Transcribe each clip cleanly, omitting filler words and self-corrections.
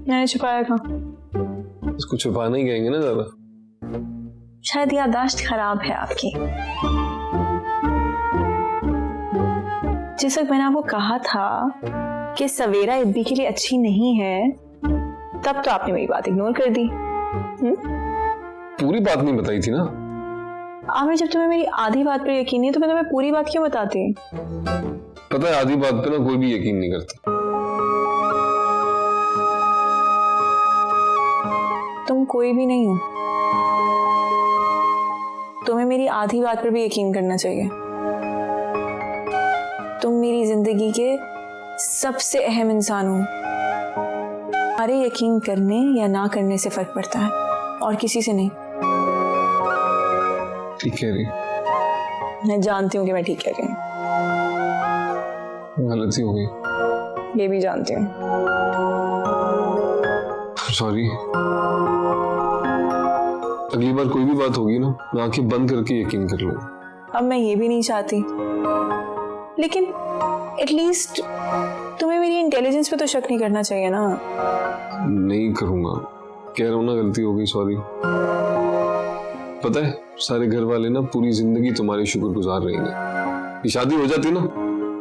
मैंने छुपाया कहाँ? इसको छुपाना ही कहेंगे ना ज़्यादा। शायद याददाश्त खराब है आपकी। जिस वक्त मैंने आपको कहा था कि सवेरा इब्बी के लिए अच्छी नहीं है, तब तो आपने मेरी बात इग्नोर कर दी। पूरी बात नहीं बताई थी ना आमिर। जब तुम्हें मेरी आधी बात पर यकीन नहीं तो मैं तुम्हें पूरी बात क्यों बताती? पता है आधी बात पे ना कोई भी यकीन नहीं करता। तुम कोई भी नहीं हो। तुम्हें मेरी आधी बात पर भी यकीन करना चाहिए। तुम मेरी जिंदगी के सबसे अहम इंसान हो। हमारे यकीन करने या ना करने से फर्क पड़ता है और किसी से नहीं। ठीक कह रही। मैं जानती हूँ कि मैं ठीक कह रही हूँ। गलती हो गई। ये भी जानती हूँ। सॉरी। अगली बार कोई भी बात होगी ना, मैं आंखें बंद करके यकीन कर लूंगा। अब मैं ये भी नहीं चाहती, लेकिन एटलीस्ट तुम्हें मेरी इंटेलिजेंस पे तो शक नहीं करना चाहिए ना। नहीं करूंगा, कह रहा हूं ना, गलती हो गई, सॉरी। पता है सारे घर वाले ना पूरी जिंदगी तुम्हारे शुक्रगुजार रहेंगे। ये शादी हो जाती ना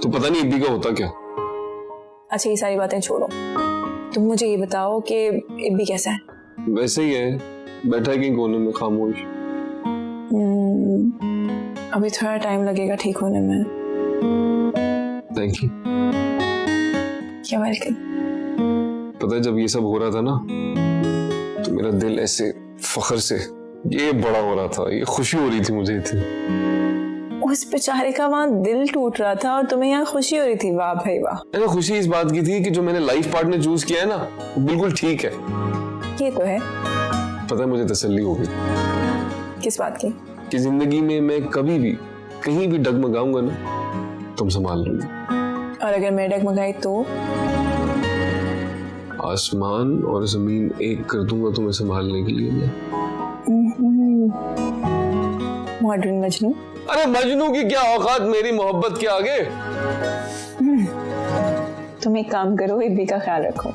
तो पता नहीं इब्बी का होता क्या। अच्छा ये सारी बातें छोड़ो, तुम मुझे ये बताओ कि इब्बी कैसा है? वैसे ही है, बैठा है कहीं कोने में खामोश। अभी थोड़ा टाइम लगेगा ठीक होने में। Thank you. क्या वेलकम। पता है जब ये सब हो रहा था ना तो मेरा दिल ऐसे फख्र से ये बड़ा हो रहा था, ये खुशी हो रही थी मुझे इतनी। उस बेचारे का वहां दिल टूट रहा था और तुम्हें यहाँ खुशी हो रही थी। वाह भाई वाह। मैंने खुशी इस बात की थी कि जो मैंने लाइफ पार्टनर चूज किया है ना बिल्कुल ठीक है। ये तो है। पता है मुझे तसल्ली हो गई। किस बात की? कि जिंदगी में मैं कभी भी कहीं भी डगमगाऊंगा ना तुम संभाल लूंगी। और अगर मैं डगमगाई तो? आसमान और जमीन एक कर दूंगा तुम्हें संभालने के लिए मैं। मॉडर्न मजनू। अरे मजनू की क्या औकात मेरी मोहब्बत के आगे। तुम एक काम करो, इब्बी का ख्याल रखो,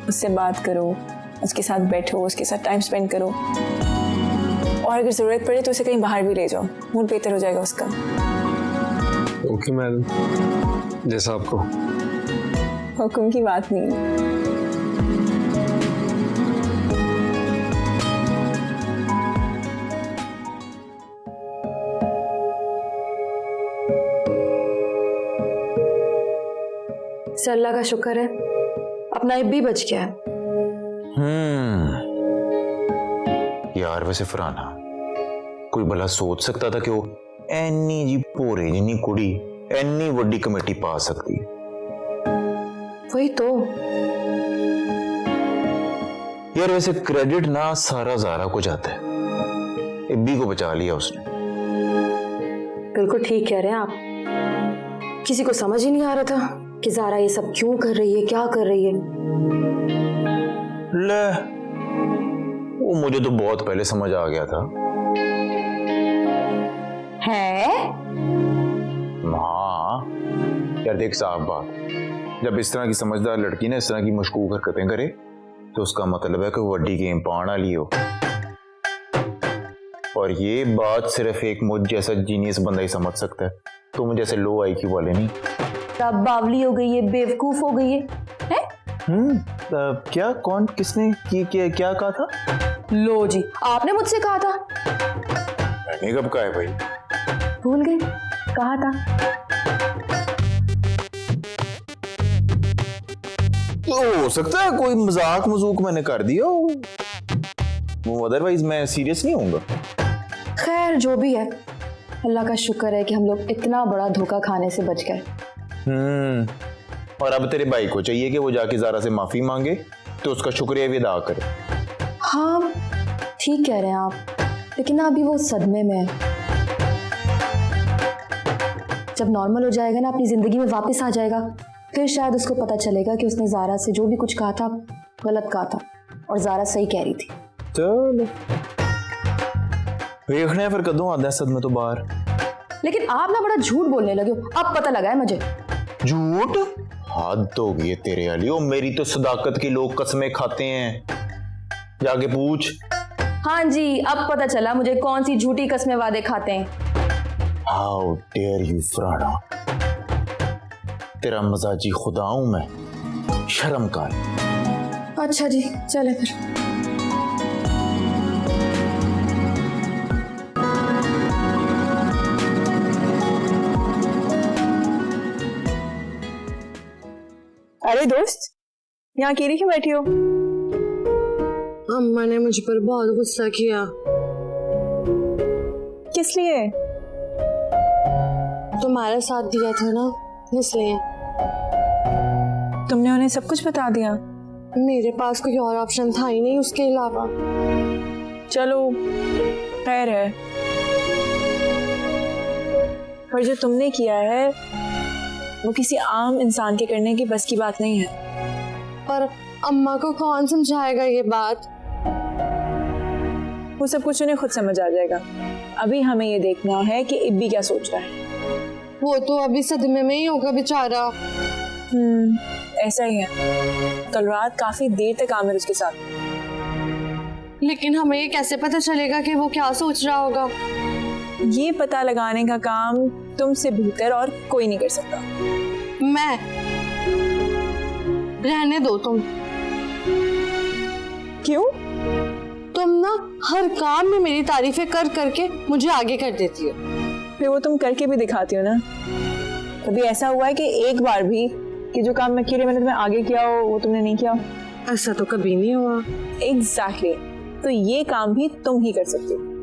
उससे बात करो, उसके साथ बैठो, उसके साथ टाइम स्पेंड करो, और अगर जरूरत पड़े तो उसे कहीं बाहर भी ले जाओ, मूड बेहतर हो जाएगा उसका। ओके मैडम, जैसा आपको। हुक्म की बात नहीं। सर अल्लाह का शुक्र है अपना इब्बी बच गया है। यार वैसे फरहाना कोई भला सोच सकता था कि वो एनी जी पोरे जिन्नी कुड़ी एनी वड्डी कमेटी पा सकती है। वही तो यार वैसे क्रेडिट ना सारा ज़ारा को जाता है, इब्बी को बचा लिया उसने। बिल्कुल ठीक कह रहे हैं आप। किसी को समझ ही नहीं आ रहा था कि ज़ारा ये सब क्यों कर रही है, क्या कर रही है। ले वो मुझे तो बहुत पहले समझ आ गया था। है? हाँ यार देख साफ बात, जब इस तरह की समझदार लड़की ने इस तरह की मशकूक हरकतें करे तो उसका मतलब है कि वो वड्डी गेम पाना लियो। और ये बात सिर्फ एक मुझ जैसा जीनियस बंदा ही समझ सकता है, तो मुझे जैसे लो IQ वाले नहीं। तब बावली हो गई है, बेवकूफ हो गई है, है? क्या कौन किसने क्या कहा था? लो जी आपने मुझसे कहा था। मैंने कब कहा है भाई? भूल गई, कहा था। तो हो सकता है कोई मजाक मजूक मैंने कर दिया हो, वो अदरवाइज मैं सीरियस नहीं होऊंगा। खैर जो भी है, अल्लाह का शुक्र है कि हम लोग इतना बड़ा धोखा खाने से बच गए। और अब तेरे भाई को चाहिए कि वो जाके ज़ारा से माफी मांगे तो उसका शुक्रिया भी अदा करे। हाँ ठीक कह रहे हैं आप, लेकिन ना अभी वो सदमे में है। जब नॉर्मल हो जाएगा ना, अपनी जिंदगी में वापस आ जाएगा, फिर शायद उसको पता चलेगा कि उसने ज़ारा से जो भी कुछ कहा था गलत कहा था और ज़ारा सही कह रही थी। चलो देखने हैं फिर कदों आता है सदमे तो बाहर। लेकिन आप ना बड़ा झूठ बोलने लगे हो, अब पता लगा है मुझे। झूठ? हद हो गई है तेरे वाली। ओ मेरी तो सदाकत की लोग कसमें खाते हैं, जाके पूछ। हाँ जी, अब पता चला मुझे कौन सी झूठी कस्में वादे खाते हैं। हाउ डेयर यू फरहाना, तेरा मजाजी खुदा हूं मैं, शर्म कर। अच्छा जी, चले फिर। अरे दोस्त, यहाँ अकेली क्यों बैठी हो? अम्मा ने मुझ पर बहुत गुस्सा किया। किस लिए? तुम्हारा साथ दिया था ना, इसलिए। तुमने उन्हें सब कुछ बता दिया? मेरे पास कोई और ऑप्शन था ही नहीं उसके अलावा। चलो खैर है, पर जो तुमने किया है वो किसी आम इंसान के करने की बस की बात नहीं है। पर अम्मा को कौन समझाएगा ये बात? वो सब कुछ उन्हें खुद समझ आ जाएगा। अभी हमें ये देखना है कि इब्बी क्या सोच रहा है। वो तो अभी सदमे में ही होगा बेचारा। ऐसा ही है। कल रात काफी देर तक आमिर उसके साथ। लेकिन हमें ये कैसे पता चलेगा कि वो क्या सोच रहा होगा? ये पता लगाने का काम तुमसे बेहतर और कोई नहीं कर सकता। मैं? रहने दो तुम। क्यों? तुम ना हर काम में मेरी तारीफें कर करके मुझे आगे कर देती हो। फिर वो तुम करके भी दिखाती हो ना। कभी ऐसा हुआ है कि एक बार भी कि जो काम मैं मैंने तुम्हें आगे किया हो वो तुमने नहीं किया? ऐसा तो कभी नहीं हुआ। एग्जैक्टली। तो ये काम भी तुम ही कर सकती हो।